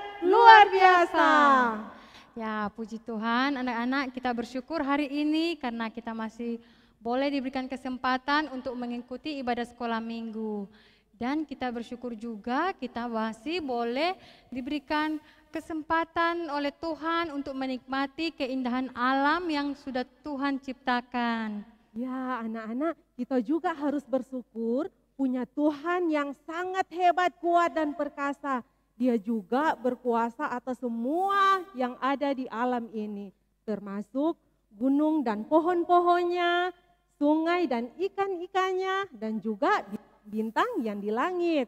hebat, luar biasa. Ya, puji Tuhan, anak-anak, kita bersyukur hari ini karena kita masih boleh diberikan kesempatan untuk mengikuti ibadah sekolah minggu. Dan kita bersyukur juga kita masih boleh diberikan kesempatan oleh Tuhan untuk menikmati keindahan alam yang sudah Tuhan ciptakan. Ya, anak-anak, kita juga harus bersyukur punya Tuhan yang sangat hebat, kuat, dan perkasa. Dia juga berkuasa atas semua yang ada di alam ini, termasuk gunung dan pohon-pohonnya, sungai dan ikan-ikannya, dan juga bintang yang di langit.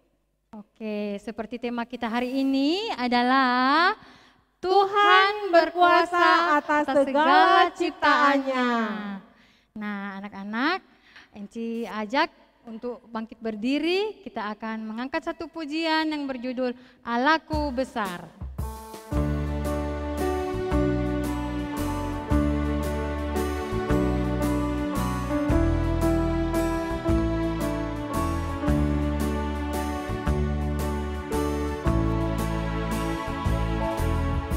Oke, seperti tema kita hari ini adalah Tuhan berkuasa atas segala ciptaannya. Nah, anak-anak, Enci ajak untuk bangkit berdiri, kita akan mengangkat satu pujian yang berjudul Allahku Besar.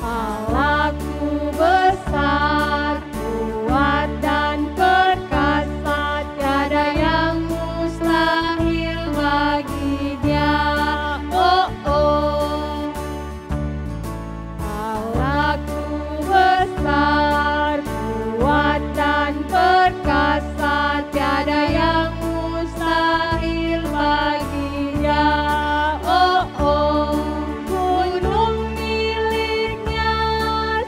Allahku besar, kuat dan perkasa, tiada yang mustahil bagi Dia. Oh, oh. Allahku besar, kuat dan perkasa, tiada yang mustahil bagi Dia. Oh, oh. Gunung miliknya,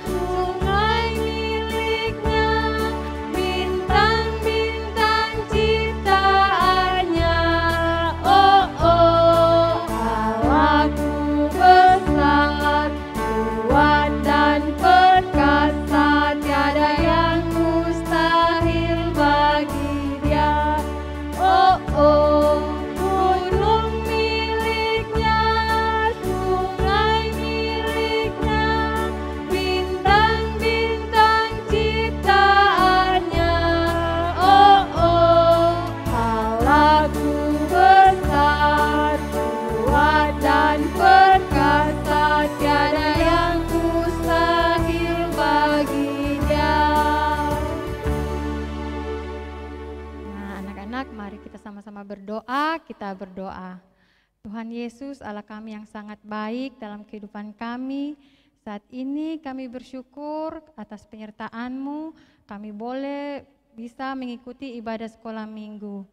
sungai miliknya, bintang-bintang ciptaannya. Oh, oh. Allahku besar, kuat dan perkasa, tiada yang mustahil bagi Dia. Oh, oh. Gunung miliknya, sungai miliknya, bintang-bintang ciptaannya. Oh, oh. Allahku besar, kuat dan perkasa, tiada yang mustahil bagi Dia. Nah, anak-anak, mari kita sama-sama berdoa, kita berdoa. Tuhan Yesus, Allah kami yang sangat baik dalam kehidupan kami, saat ini kami bersyukur atas penyertaan-Mu, kami boleh bisa mengikuti ibadah sekolah minggu.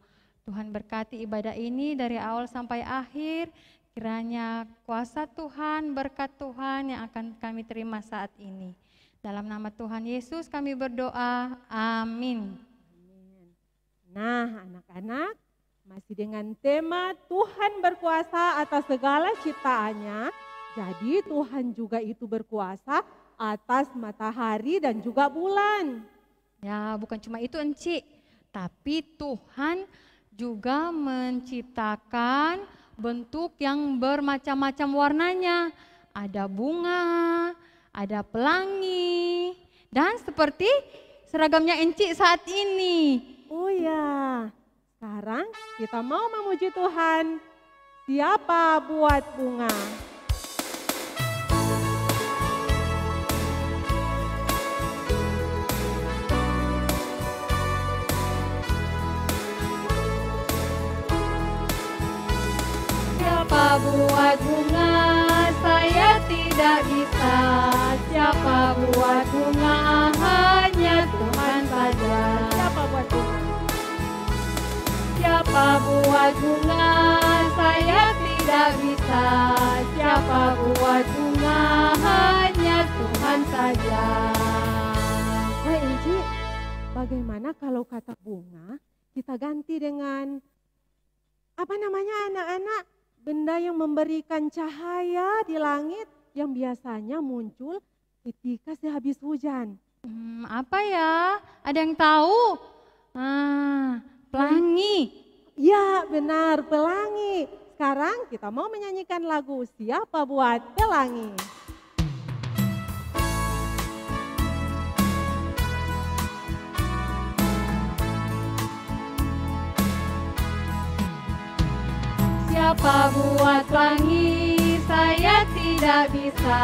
Tuhan berkati ibadah ini dari awal sampai akhir, kiranya kuasa Tuhan, berkat Tuhan yang akan kami terima saat ini. Dalam nama Tuhan Yesus kami berdoa, amin. Nah, anak-anak, masih dengan tema Tuhan berkuasa atas segala ciptaannya. Jadi Tuhan juga itu berkuasa atas matahari dan juga bulan. Ya, bukan cuma itu Enci, tapi Tuhan juga menciptakan bentuk yang bermacam-macam warnanya. Ada bunga, ada pelangi, dan seperti seragamnya Enci saat ini. Oh ya, sekarang kita mau memuji Tuhan. Siapa buat bunga? Siapa buat bunga? Saya tidak bisa. Siapa buat bunga? Hanya Tuhan saja. Siapa buat bunga? Siapa buat bunga? Saya tidak bisa. Siapa buat bunga? Hanya Tuhan saja. Hai Inci, bagaimana kalau kata bunga kita ganti dengan apa namanya anak-anak? Benda yang memberikan cahaya di langit yang biasanya muncul ketika sehabis hujan. Apa ya? Ada yang tahu? Pelangi. Ya benar, pelangi. Sekarang kita mau menyanyikan lagu Siapa Buat Pelangi. Siapa buat pelangi? Saya tidak tidak bisa.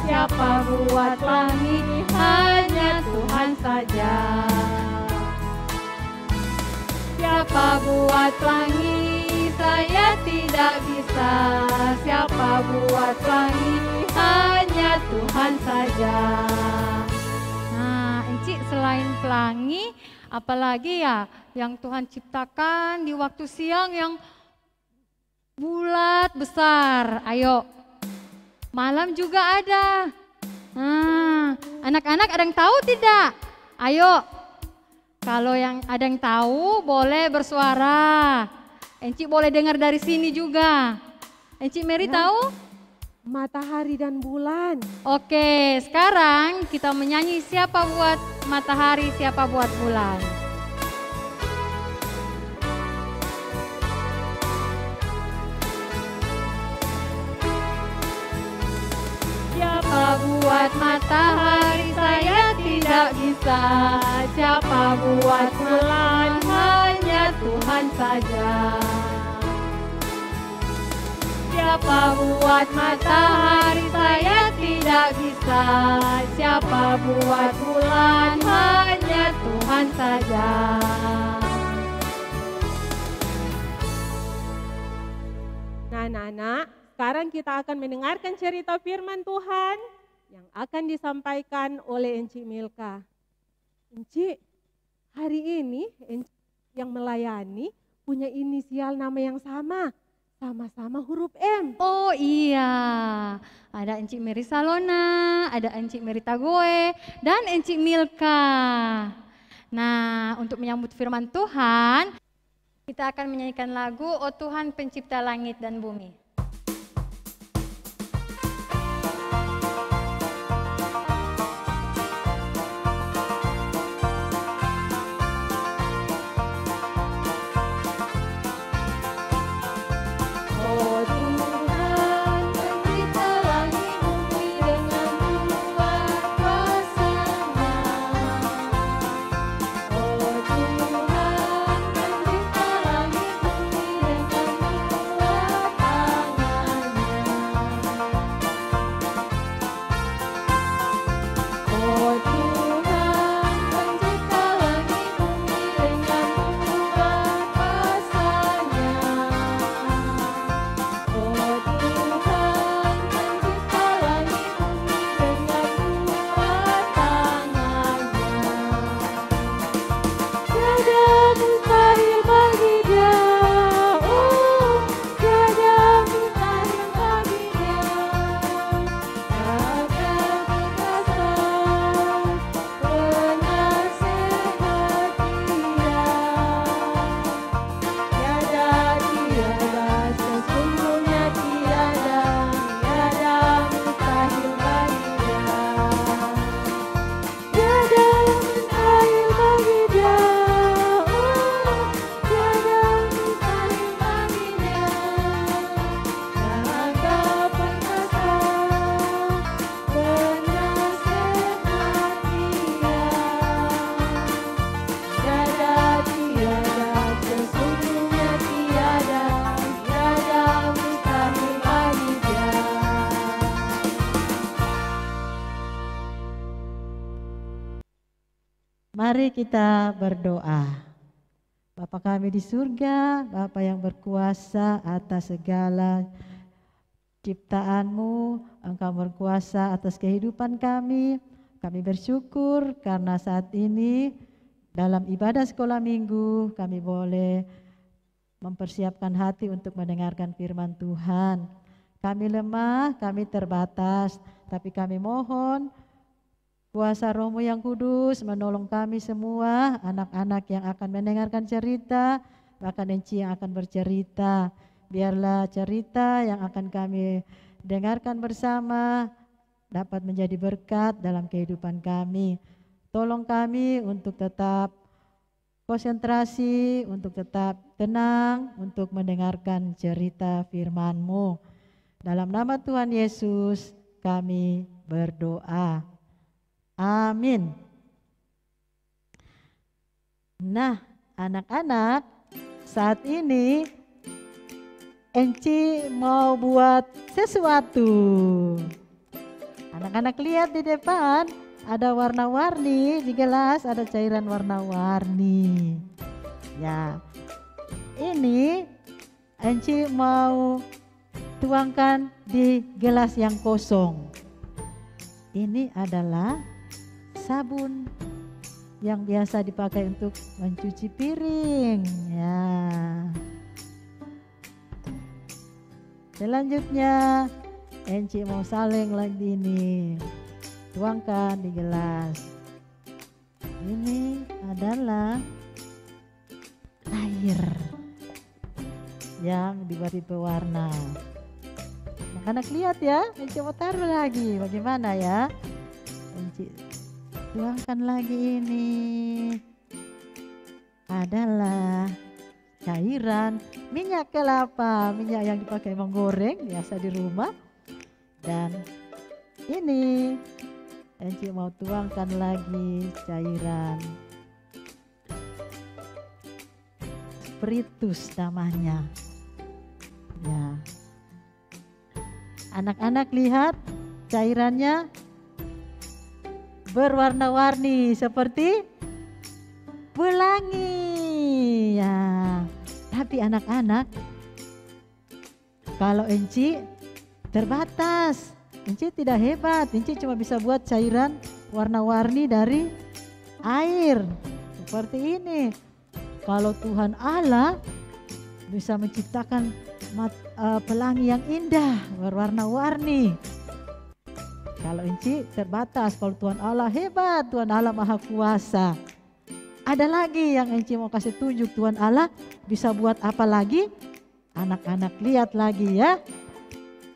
Siapa buat langit? Hanya Tuhan saja. Siapa buat langit? Saya tidak bisa. Siapa buat langit? Hanya Tuhan saja. Nah, Enci selain pelangi, apalagi ya yang Tuhan ciptakan di waktu siang yang bulat besar. Ayo, malam juga ada. Nah, anak-anak ada yang tahu tidak? Ayo, kalau yang ada yang tahu boleh bersuara. Enci boleh dengar dari sini juga. Enci Mary tahu? Matahari dan bulan. Oke, sekarang kita menyanyi siapa buat matahari, siapa buat bulan. Siapa buat matahari? Saya tidak bisa. Siapa buat bulan? Hanya Tuhan saja. Siapa buat matahari? Saya tidak bisa. Siapa buat bulan? Hanya Tuhan saja. Nah, anak-anak, sekarang kita akan mendengarkan cerita firman Tuhan yang akan disampaikan oleh Enci Milka. Enci, hari ini Enci yang melayani punya inisial nama yang sama-sama huruf M. Oh iya, ada Enci Mary Salona, ada Enci Mary Tagoe, dan Enci Milka. Nah, untuk menyambut firman Tuhan, kita akan menyanyikan lagu Oh Tuhan Pencipta Langit dan Bumi. Mari kita berdoa. Bapa kami di surga, Bapa yang berkuasa atas segala ciptaan-Mu, Engkau berkuasa atas kehidupan kami. Kami bersyukur karena saat ini dalam ibadah sekolah minggu kami boleh mempersiapkan hati untuk mendengarkan firman Tuhan. Kami lemah, kami terbatas, tapi kami mohon kuasa Roh-Mu yang kudus menolong kami semua, anak-anak yang akan mendengarkan cerita, bahkan Enci yang akan bercerita. Biarlah cerita yang akan kami dengarkan bersama dapat menjadi berkat dalam kehidupan kami. Tolong kami untuk tetap konsentrasi, untuk tetap tenang, untuk mendengarkan cerita firman-Mu. Dalam nama Tuhan Yesus kami berdoa. Amin. Nah, anak-anak, saat ini Enci mau buat sesuatu. Anak-anak lihat di depan, ada warna-warni di gelas, ada cairan warna-warni. Ya, ini Enci mau tuangkan di gelas yang kosong. Ini adalah sabun yang biasa dipakai untuk mencuci piring. Ya. Selanjutnya Enci mau saleng lagi nih, tuangkan di gelas. Ini adalah air yang diberi pewarna. Anak-anak lihat ya, Enci mau taruh lagi, bagaimana ya? Enci tuangkan lagi, ini adalah cairan minyak kelapa, minyak yang dipakai menggoreng biasa di rumah. Dan ini Enci mau tuangkan lagi cairan spiritus namanya. Ya. Anak-anak lihat cairannya berwarna-warni seperti pelangi. Ya. Tapi anak-anak, kalau Enci terbatas, Enci tidak hebat. Enci cuma bisa buat cairan warna-warni dari air seperti ini. Kalau Tuhan Allah bisa menciptakan pelangi yang indah berwarna-warni. Kalau Enci terbatas, kalau Tuhan Allah hebat, Tuhan Allah maha kuasa. Ada lagi yang Enci mau kasih tunjuk, Tuhan Allah bisa buat apa lagi? Anak-anak lihat lagi ya.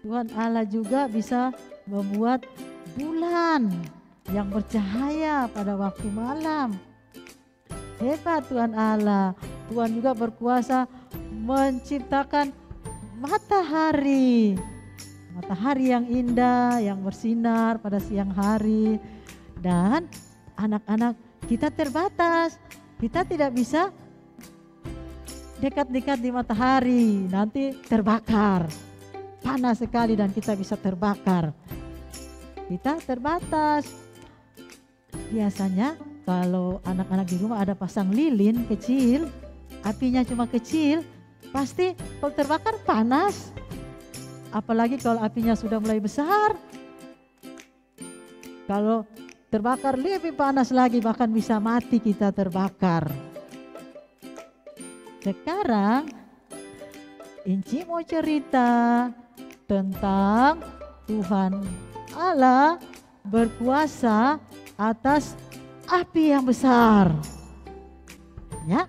Tuhan Allah juga bisa membuat bulan yang bercahaya pada waktu malam. Hebat Tuhan Allah. Tuhan juga berkuasa menciptakan matahari. Matahari yang indah, yang bersinar pada siang hari. Dan anak-anak, kita terbatas. Kita tidak bisa dekat-dekat di matahari, nanti terbakar. Panas sekali dan kita bisa terbakar. Kita terbatas. Biasanya kalau anak-anak di rumah ada pasang lilin kecil, apinya cuma kecil, pasti kalau terbakar panas. Apalagi kalau apinya sudah mulai besar. Kalau terbakar lebih panas lagi, bahkan bisa mati kita terbakar. Sekarang Enci mau cerita tentang Tuhan Allah berkuasa atas api yang besar. Ya,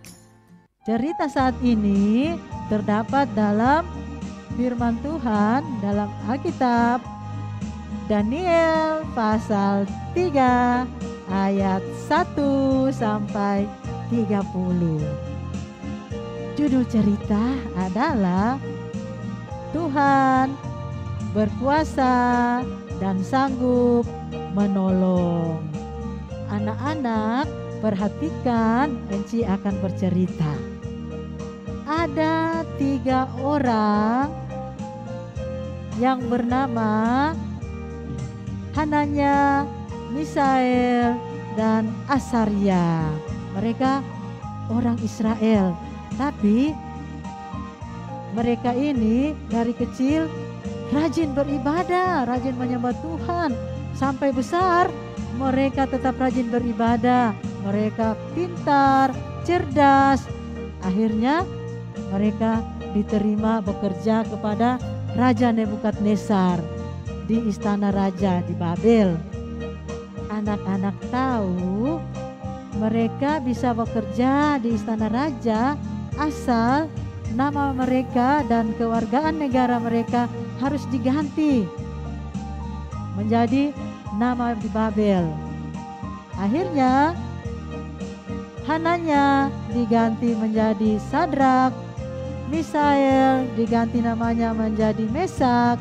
cerita saat ini terdapat dalam firman Tuhan dalam Alkitab Daniel pasal 3 ayat 1 sampai 30. Judul cerita adalah Tuhan berkuasa dan sanggup menolong. Anak-anak, perhatikan, Enci akan bercerita. Ada 3 orang yang bernama Hananya, Misael, dan Asaria. Mereka orang Israel, tapi mereka ini dari kecil rajin beribadah, rajin menyembah Tuhan. Sampai besar mereka tetap rajin beribadah. Mereka pintar, cerdas. Akhirnya mereka diterima bekerja kepada Raja Nebukadnezar di istana raja di Babel. Anak-anak tahu mereka bisa bekerja di istana raja asal nama mereka dan kewargaan negara mereka harus diganti menjadi nama di Babel. Akhirnya Hananya diganti menjadi Sadrak, Misael diganti namanya menjadi Mesak,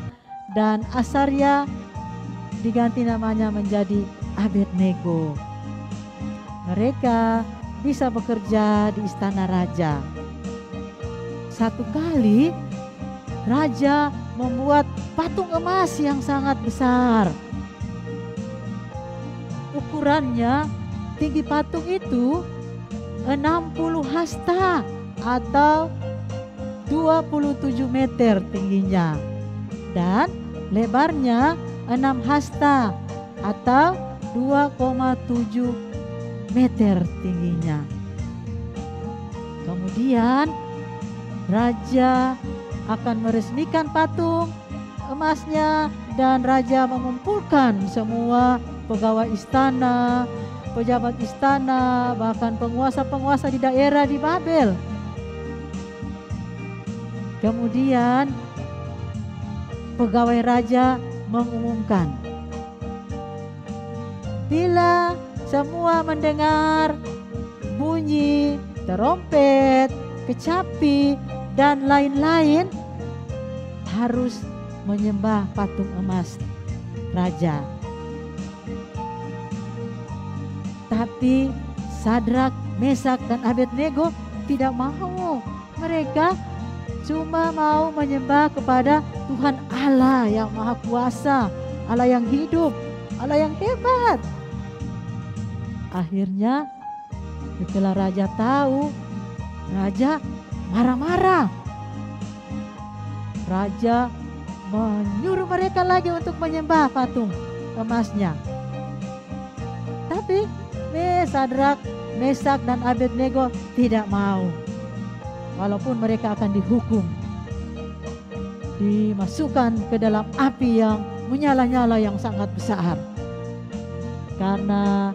dan Asaria diganti namanya menjadi Abednego. Mereka bisa bekerja di istana raja. Satu kali raja membuat patung emas yang sangat besar. Ukurannya, tinggi patung itu 60 hasta atau 27 meter tingginya. Dan lebarnya 6 hasta atau 2,7 meter tingginya. Kemudian raja akan meresmikan patung emasnya dan raja mengumpulkan semua pegawai istana, pejabat istana, bahkan penguasa-penguasa di daerah di Babel. Kemudian pegawai raja mengumumkan, bila semua mendengar bunyi trompet, kecapi, dan lain-lain, harus menyembah patung emas raja. Tapi Sadrak, Mesak, dan Abednego tidak mau. Mereka cuma mau menyembah kepada Tuhan Allah yang Maha Kuasa, Allah yang hidup, Allah yang hebat. Akhirnya setelah raja tahu, raja marah-marah. Raja menyuruh mereka lagi untuk menyembah patung emasnya. Tapi Sadrak, Mesak, dan Abednego tidak mau. Walaupun mereka akan dihukum, dimasukkan ke dalam api yang menyala-nyala yang sangat besar. Karena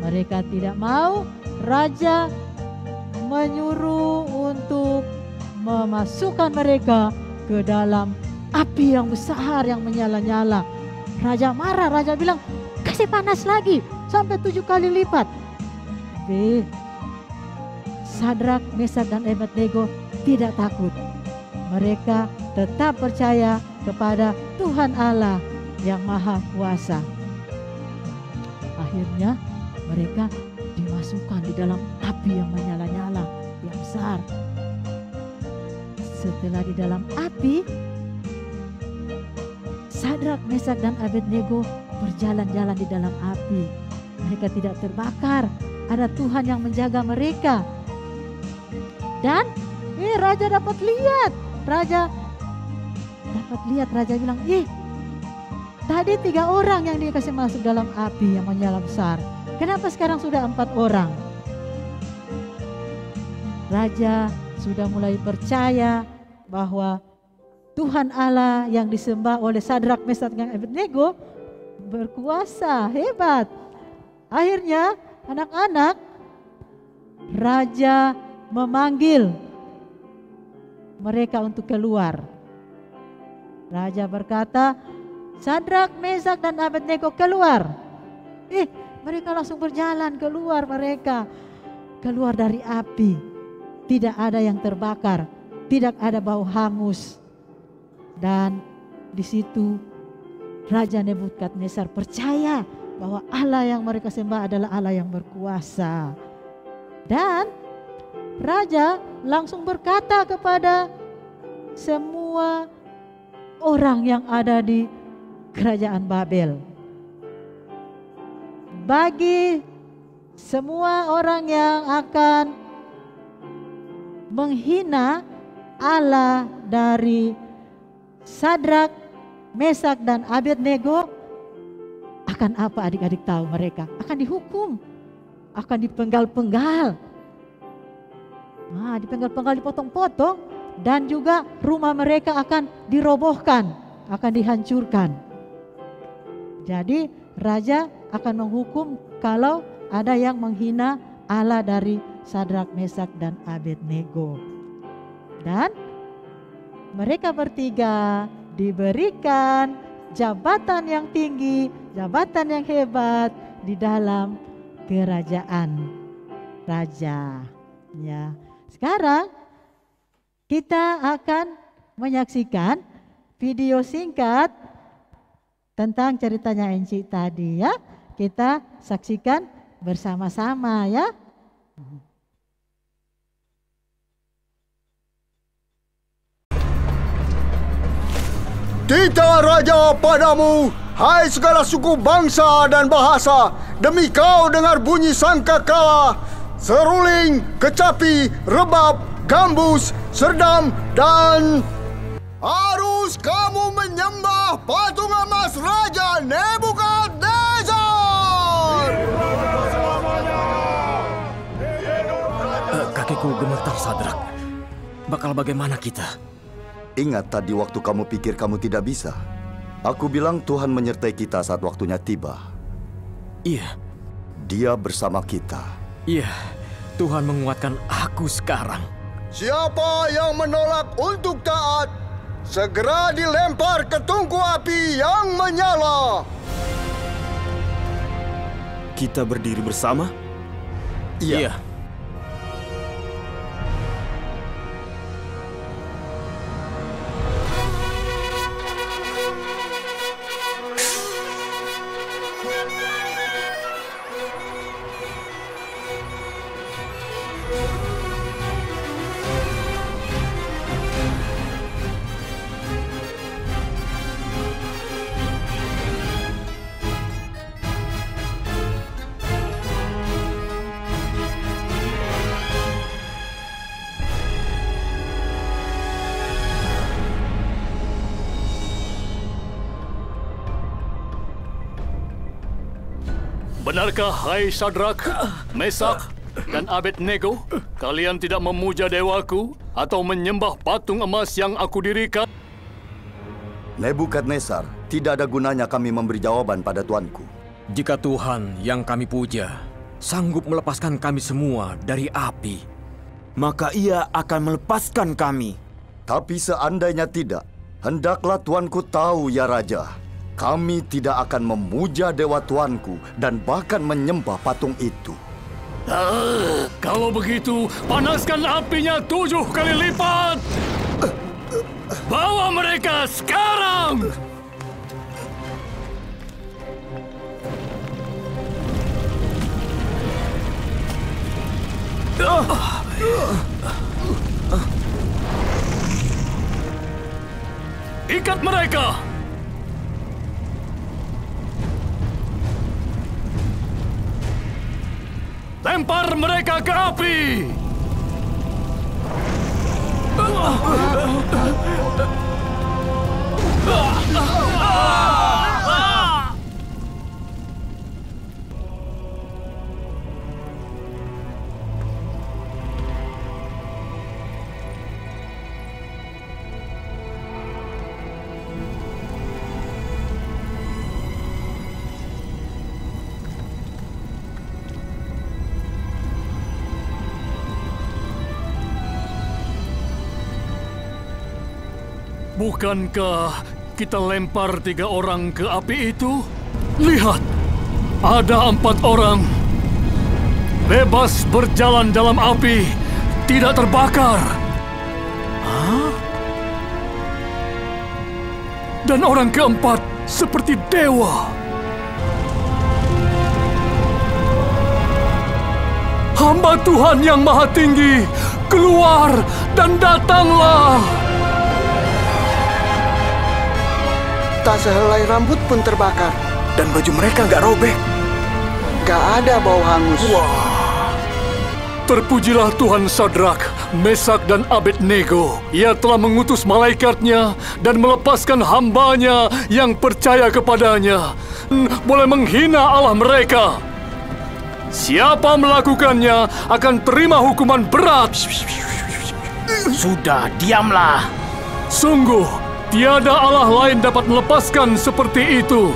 mereka tidak mau, raja menyuruh untuk memasukkan mereka ke dalam api yang besar yang menyala-nyala. Raja marah, raja bilang, kasih panas lagi sampai 7 kali lipat. Tapi Sadrak, Mesak, dan Abednego tidak takut. Mereka tetap percaya kepada Tuhan Allah yang Maha Kuasa. Akhirnya mereka dimasukkan di dalam api yang menyala-nyala yang besar. Setelah di dalam api, Sadrak, Mesak, dan Abednego berjalan-jalan di dalam api. Mereka tidak terbakar. Ada Tuhan yang menjaga mereka. Dan raja dapat lihat. Raja bilang, tadi 3 orang yang dikasih masuk dalam api yang menyala besar. Kenapa sekarang sudah 4 orang? Raja sudah mulai percaya bahwa Tuhan Allah yang disembah oleh Sadrak, Mesak, dan Abednego berkuasa, hebat. Akhirnya anak-anak, raja memanggil mereka untuk keluar. Raja berkata, Sadrak, Mesak, dan Abednego keluar. Mereka langsung berjalan keluar, mereka keluar dari api. Tidak ada yang terbakar, tidak ada bau hangus. Dan di situ Raja Nebukadnezar percaya bahwa Allah yang mereka sembah adalah Allah yang berkuasa. Dan raja langsung berkata kepada semua orang yang ada di kerajaan Babel, bagi semua orang yang akan menghina Allah dari Sadrak, Mesak, dan Abednego, akan apa adik-adik tahu? Mereka akan dihukum, akan dipenggal-penggal. Dipenggal-penggal, dipotong-potong, dan juga rumah mereka akan dirobohkan, akan dihancurkan. Jadi raja akan menghukum kalau ada yang menghina Allah dari Sadrak, Mesak, dan Abednego. Dan mereka bertiga diberikan jabatan yang tinggi, jabatan yang hebat di dalam kerajaan raja. Ya. Sekarang kita akan menyaksikan video singkat tentang ceritanya Enci tadi ya. Kita saksikan bersama-sama ya. Titah raja padamu, hai segala suku bangsa dan bahasa, demi kau dengar bunyi sangkakala, seruling, kecapi, rebab, gambus, serdam, dan harus kamu menyembah patung emas Raja Nebukadnezar. Kakiku gemetar, Sadrak. Bakal bagaimana kita? Ingat tadi waktu kamu pikir kamu tidak bisa? Aku bilang Tuhan menyertai kita saat waktunya tiba. Iya. Dia bersama kita. Iya, Tuhan menguatkan aku sekarang. Siapa yang menolak untuk taat, segera dilempar ke tungku api yang menyala. Kita berdiri bersama? Iya. Benarkah, hai Sadrak, Mesak, dan Abednego, kalian tidak memuja dewaku atau menyembah patung emas yang aku dirikan? Nebukadnezar, tidak ada gunanya kami memberi jawaban pada tuanku. Jika Tuhan yang kami puja sanggup melepaskan kami semua dari api, maka ia akan melepaskan kami. Tapi seandainya tidak, hendaklah tuanku tahu ya Raja, kami tidak akan memuja dewa tuanku dan bahkan menyembah patung itu. Kalau begitu, panaskan apinya 7 kali lipat. Bawa mereka sekarang! Ikat mereka! Lempar mereka ke api! Bukankah kita lempar 3 orang ke api itu? Lihat, ada 4 orang. Bebas berjalan dalam api, tidak terbakar. Hah? Dan orang keempat seperti dewa. Hamba Tuhan yang Maha Tinggi, keluar dan datanglah. Tak sehelai rambut pun terbakar. Dan baju mereka nggak robek. Gak ada bau hangus. Wah. Terpujilah Tuhan Sadrak, Mesak, dan Abednego. Ia telah mengutus malaikatnya dan melepaskan hambanya yang percaya kepadanya. Boleh menghina Allah mereka. Siapa melakukannya akan terima hukuman berat. Sudah, diamlah. Sungguh, tiada Allah lain dapat melepaskan seperti itu.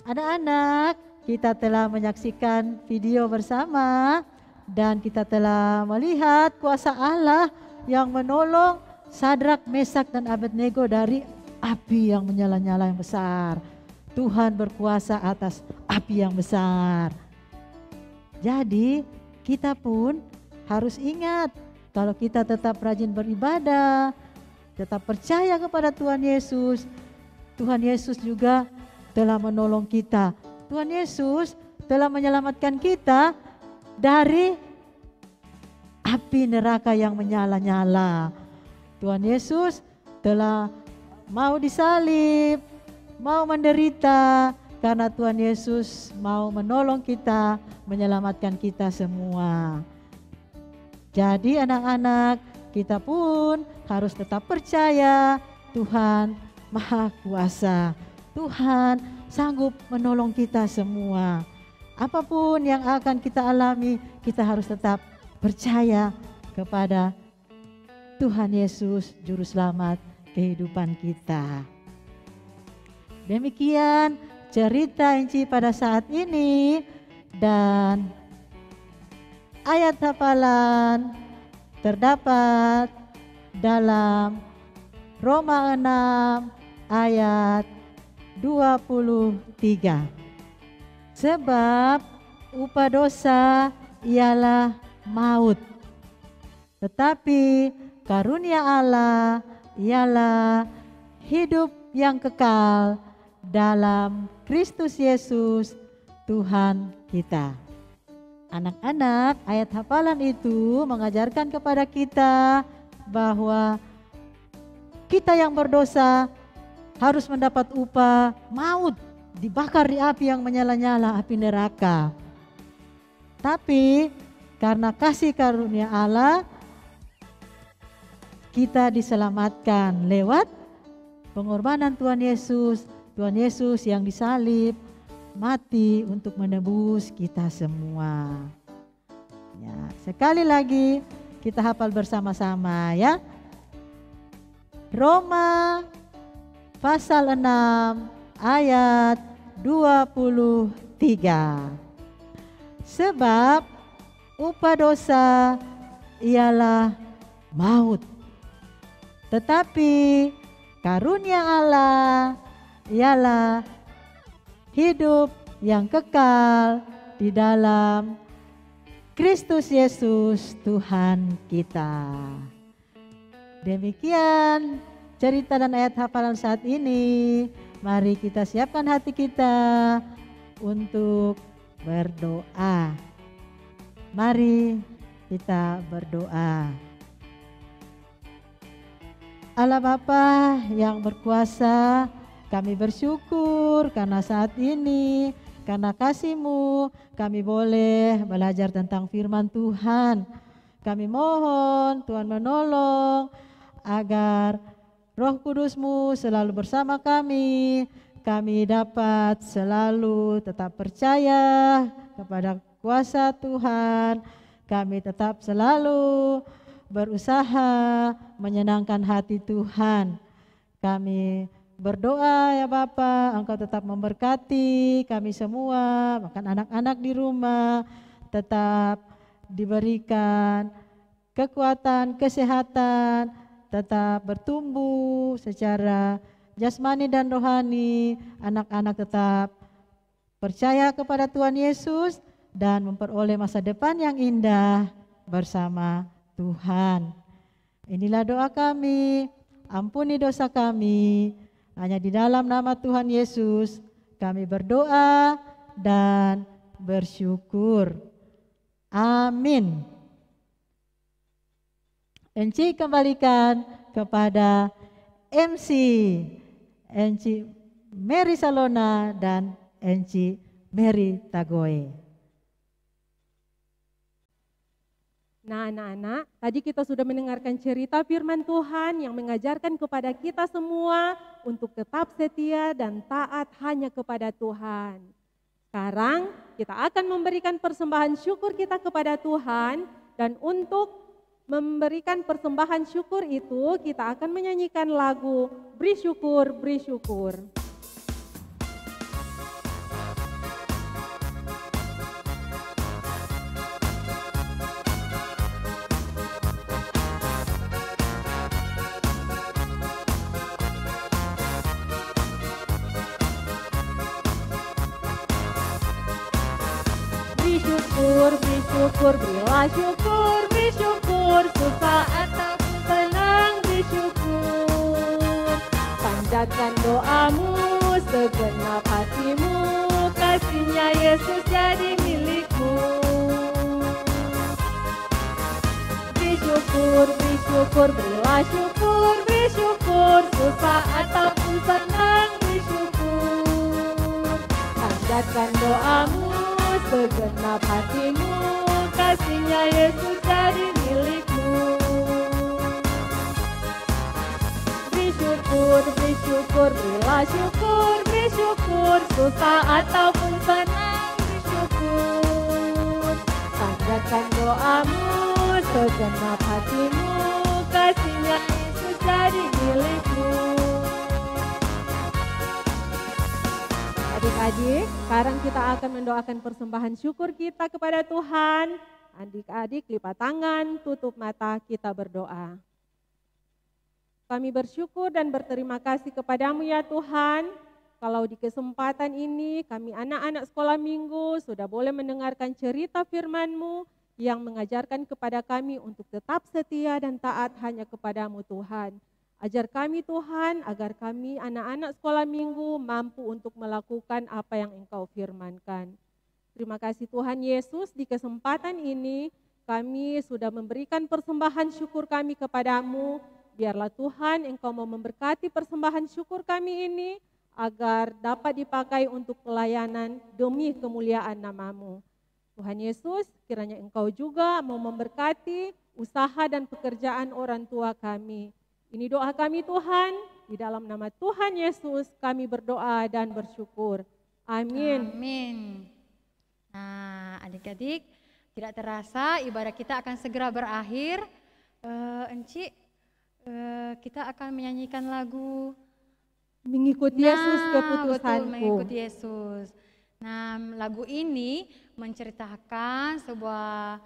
Anak-anak, kita telah menyaksikan video bersama dan kita telah melihat kuasa Allah yang menolong Sadrak, Mesak, dan Abednego dari api yang menyala-nyala yang besar. Tuhan berkuasa atas api yang besar. Jadi kita pun harus ingat kalau kita tetap rajin beribadah, tetap percaya kepada Tuhan Yesus. Tuhan Yesus juga telah menolong kita. Tuhan Yesus telah menyelamatkan kita dari api neraka yang menyala-nyala. Tuhan Yesus telah mau disalib, mau menderita, karena Tuhan Yesus mau menolong kita, menyelamatkan kita semua. Jadi anak-anak, kita pun harus tetap percaya Tuhan Maha Kuasa. Tuhan sanggup menolong kita semua. Apapun yang akan kita alami, kita harus tetap percaya kepada Tuhan Yesus, Juru Selamat kehidupan kita. Demikian cerita Enci pada saat ini, dan ayat hafalan terdapat dalam Roma 6 ayat 23. Sebab upah dosa ialah maut, tetapi karunia Allah ialah hidup yang kekal dalam Kristus Yesus Tuhan kita. Anak-anak, ayat hafalan itu mengajarkan kepada kita bahwa kita yang berdosa harus mendapat upah maut, dibakar di api yang menyala-nyala, api neraka. Tapi karena kasih karunia Allah, kita diselamatkan lewat pengorbanan Tuhan Yesus. Tuhan Yesus yang disalib, mati untuk menebus kita semua. Ya, sekali lagi kita hafal bersama-sama ya. Roma pasal 6 ayat 23. Sebab upah dosa ialah maut, tetapi karunia Allah ialah hidup yang kekal di dalam Kristus Yesus Tuhan kita. Demikian cerita dan ayat hafalan saat ini. Mari kita siapkan hati kita untuk berdoa. Mari kita berdoa. Allah Bapa yang berkuasa, kami bersyukur karena saat ini, karena kasih-Mu, kami boleh belajar tentang firman Tuhan. Kami mohon Tuhan menolong agar Roh Kudus-Mu selalu bersama kami. Kami dapat selalu tetap percaya kepada kuasa Tuhan. Kami tetap selalu berusaha menyenangkan hati Tuhan. Kami berdoa ya Bapa, Engkau tetap memberkati kami semua, bahkan anak-anak di rumah tetap diberikan kekuatan, kesehatan, tetap bertumbuh secara jasmani dan rohani. Anak-anak tetap percaya kepada Tuhan Yesus dan memperoleh masa depan yang indah bersama Tuhan. Inilah doa kami, ampuni dosa kami. Hanya di dalam nama Tuhan Yesus kami berdoa dan bersyukur. Amin. Enci kembalikan kepada MC Mary Salona dan MC Mary Tagoe. Nah anak-anak, tadi kita sudah mendengarkan cerita firman Tuhan yang mengajarkan kepada kita semua untuk tetap setia dan taat hanya kepada Tuhan. Sekarang kita akan memberikan persembahan syukur kita kepada Tuhan, dan untuk memberikan persembahan syukur itu kita akan menyanyikan lagu Beri Syukur, Beri Syukur. Beri syukur, beri syukur, berilah syukur, beri syukur, susah ataupun senang, beri syukur. Panjatkan doamu, segenap hatimu, kasihnya Yesus jadi milikmu. syukur, berilah syukur, beri syukur, susah ataupun senang beri syukur. Panjatkan doamu, segenap hatimu, kasihnya Yesus jadi milikmu. Beri syukur, berilah syukur, beri syukur, susah ataupun senang beri syukur. Panjatkan doamu, segenap hatimu, kasihnya Yesus jadi milikmu. Adik-adik, sekarang kita akan mendoakan persembahan syukur kita kepada Tuhan. Adik-adik lipat tangan, tutup mata, kita berdoa. Kami bersyukur dan berterima kasih kepadamu ya Tuhan. Kalau di kesempatan ini kami anak-anak sekolah minggu sudah boleh mendengarkan cerita firman-Mu yang mengajarkan kepada kami untuk tetap setia dan taat hanya kepadamu Tuhan. Ajar kami Tuhan agar kami anak-anak sekolah minggu mampu untuk melakukan apa yang Engkau firmankan. Terima kasih Tuhan Yesus, di kesempatan ini kami sudah memberikan persembahan syukur kami kepadamu. Biarlah Tuhan Engkau mau memberkati persembahan syukur kami ini agar dapat dipakai untuk pelayanan demi kemuliaan nama-Mu. Tuhan Yesus, kiranya Engkau juga mau memberkati usaha dan pekerjaan orang tua kami. Ini doa kami Tuhan, di dalam nama Tuhan Yesus kami berdoa dan bersyukur. Amin. Amin. Nah, adik-adik, tidak terasa ibadah kita akan segera berakhir. Enci, kita akan menyanyikan lagu Mengikuti Yesus keputusanku. Betul, mengikuti Yesus. Nah, lagu ini menceritakan sebuah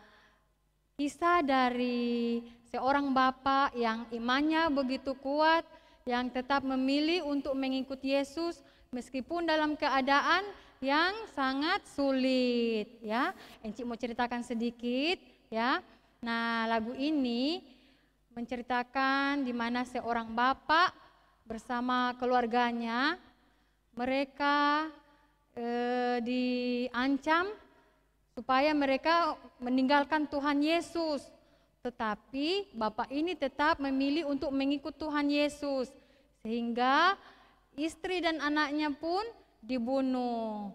kisah dari seorang bapak yang imannya begitu kuat, yang tetap memilih untuk mengikuti Yesus meskipun dalam keadaan yang sangat sulit, ya. Enci mau ceritakan sedikit, ya. Nah, lagu ini menceritakan di mana seorang bapak bersama keluarganya, mereka diancam supaya mereka meninggalkan Tuhan Yesus. Tetapi bapak ini tetap memilih untuk mengikut Tuhan Yesus. Sehingga istri dan anaknya pun dibunuh.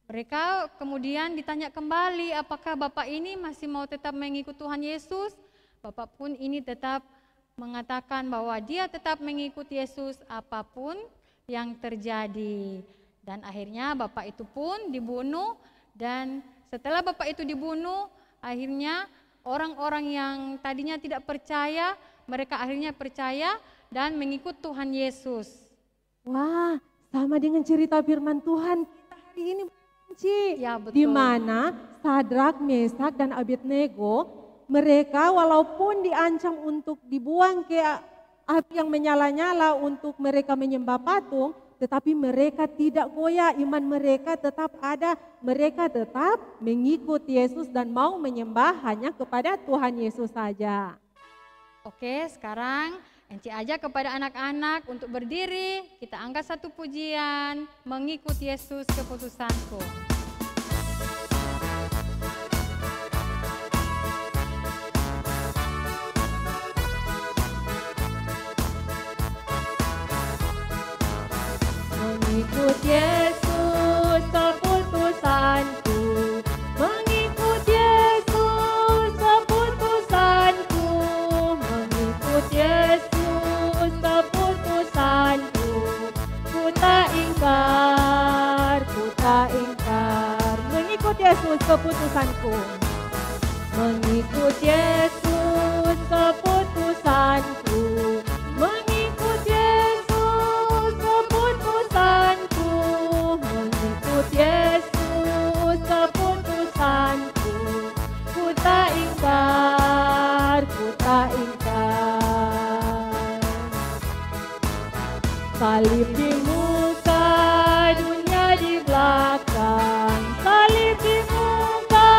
Mereka kemudian ditanya kembali apakah bapak ini masih mau tetap mengikut Tuhan Yesus. Bapak pun ini tetap mengatakan bahwa dia tetap mengikut Yesus apapun yang terjadi. Dan akhirnya bapak itu pun dibunuh, dan setelah bapak itu dibunuh, akhirnya orang-orang yang tadinya tidak percaya, mereka akhirnya percaya dan mengikut Tuhan Yesus. Wah, sama dengan cerita firman Tuhan kita hari ini, Ci. Ya, betul. Di mana Sadrak, Mesak, dan Abednego, mereka walaupun diancam untuk dibuang ke api yang menyala-nyala untuk mereka menyembah patung, tetapi mereka tidak goyah, iman mereka tetap ada, mereka tetap mengikut Yesus dan mau menyembah hanya kepada Tuhan Yesus saja. Oke, sekarang Enci ajak kepada anak-anak untuk berdiri, kita angkat satu pujian, mengikut Yesus keputusanku. Mengikut Yesus keputusanku, mengikut Yesus keputusanku, mengikut Yesus keputusanku, ku tak ingkar, mengikut Yesus keputusanku, mengikut Yesus keputusanku, mengikut Yesus keputusanku, mengikut Yesus keputusanku, ku tak ingkar, salib di muka, dunia di belakang, salib di muka,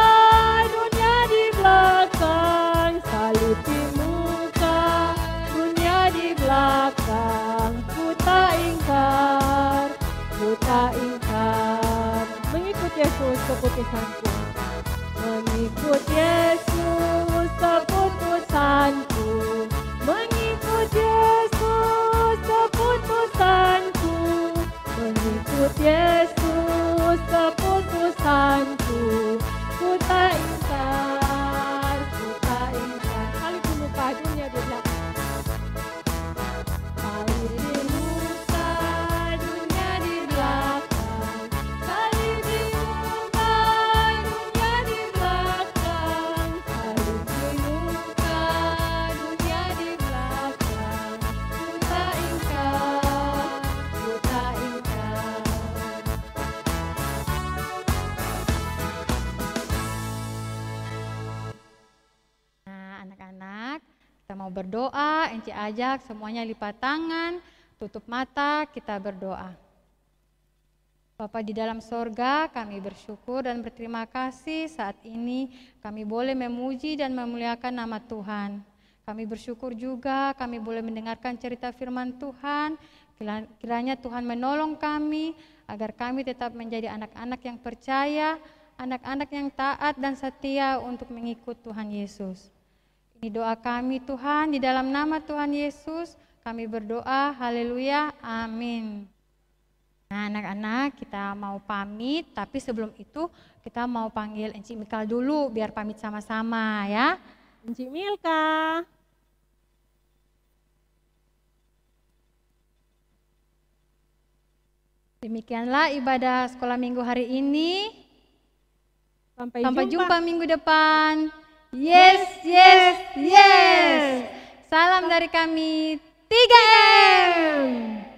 dunia di belakang, salib di muka, dunia di belakang, ku tak ingkar, mengikut Yesus keputusanku, mengikut Yesus keputusanku, mau berdoa, Enci ajak semuanya lipat tangan, tutup mata, kita berdoa. Bapa di dalam sorga, kami bersyukur dan berterima kasih saat ini kami boleh memuji dan memuliakan nama Tuhan. Kami bersyukur juga kami boleh mendengarkan cerita firman Tuhan. Kiranya Tuhan menolong kami agar kami tetap menjadi anak-anak yang percaya, anak-anak yang taat dan setia untuk mengikut Tuhan Yesus. Ini doa kami Tuhan, di dalam nama Tuhan Yesus kami berdoa, haleluya, amin. Nah anak-anak kita mau pamit, tapi sebelum itu kita mau panggil Enci Milka dulu biar pamit sama-sama ya. Enci Milka. Demikianlah ibadah sekolah minggu hari ini. Sampai jumpa minggu depan. Yes, yes, yes. Salam dari kami 3M.